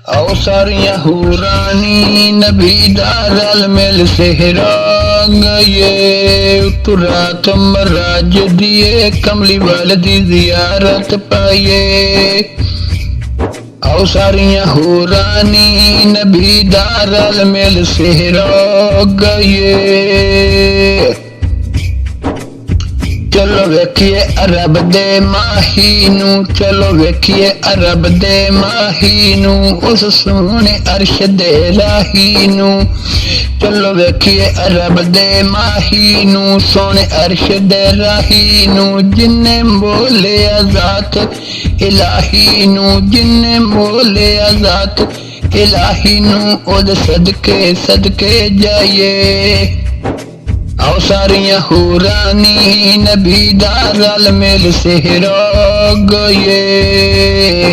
आओ सारियां हूरानी नबी दा रल मिल सेहरा गए तुरा तुम राज दिए कमली वाल दी जियारत पाइए। आओ सारियां हूरानी नबी दा रल मिल सेहरा गए। चलो वेखिए अरब दे माही नू, चलो वेखिए अरब दे माही नू, उस सोने अर्श दे राही नू। चलो वेखिए अरब दे माही नू, सोने अर्श दे राही नू, जिन्ने बोले ज़ात इलाही नू, जिन्ने बोले ज़ात इलाही नू, ओद सदके सदके जाइए। आओ सारियां हूरानी नबी दा रल मिल सेहरा गए।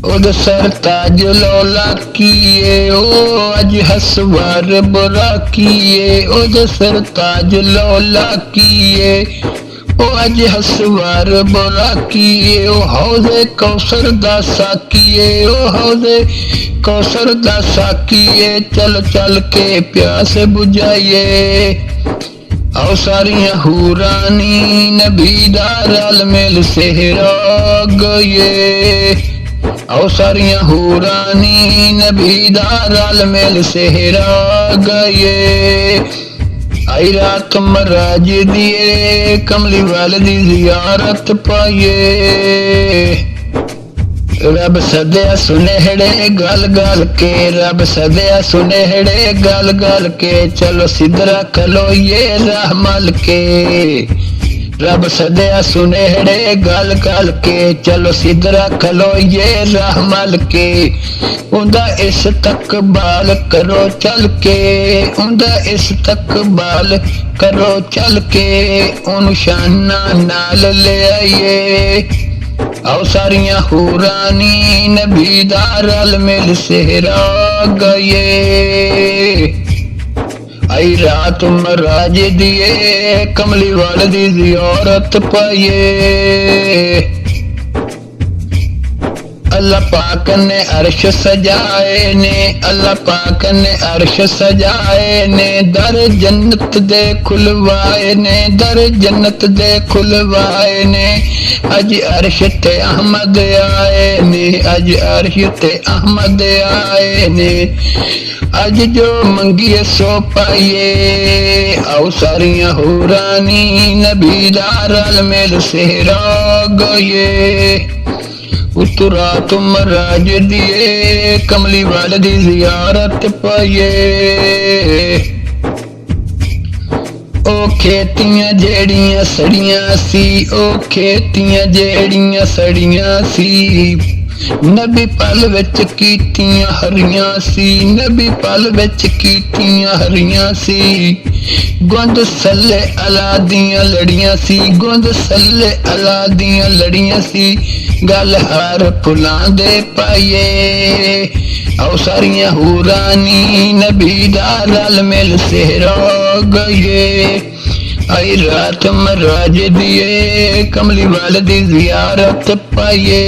ओद सर ताज लौला किए ओ अज हसवार बुरा किए, ओद सर ताज लौला किए ओ अज हसवार बुरा किए। ओ हौज़े कौसर दा साकिए, ओ हौज़े कौसर दा साकिए, चल चल के प्यास बुझाइए। आओ सारियां हूरानी नबी दा रल मिल सेहरा गए। आओ सारियां हूरानी नबी दा रल मिल सेहरा गए। आई रात मराज दिए कमली वाल दी जियारत पाइए। रब सदया सुनहरे गल गल के, रब सदया सुनहरे गल गल के, चलो सिदरा खलो ये राह मल के। रब सदया सुनहरे गल गल के, चलो सिदरा खलो ये राह मल के। उंदा इस तक बाल करो चल के, उंदा इस तक बाल करो चल के, उन शाना नाल ले आइए। आओ सारियां हूरानी नबी दा रल मिल सेहरा गए। आई रात मराज दिए कमली वाल दी जियारत पाइए। अल्लाह पाक ने अर्श सजाए ने, अल्लाह पाक ने अर्श सजाए ने, दर जन्नत दे खुलवाए ने, दर जन्नत दे खुलवाए ने। अज अर्श ते अहमद आए ने, अज अर्श ते अहमद आए ने, अज जो मंगिए सो पाइए। आओ सारियां हूरानी नबी दा रल मिल सेहरा गए। उतरा तुम राज दिए कमली वाल दी जियारत पाइए। ओ खेतियां जेड़ियां सड़ियां सी, ओ खेतियां जेड़ियां सड़ियां सी, नबी पल विच कीतियां हरियां सी, नबी पल विच कीतियां हरियां सी। गुंद सल्ले अला दियां लड़ियां सी, गुंद सल्ले अला दियां लड़ियां सी, गल हर फुलां दे पाइए। आओ सारियां हूरानी नबी दा रल मिल सेहरा गए। आई रात मराज दिए कमली वाल दी जियारत पाइए।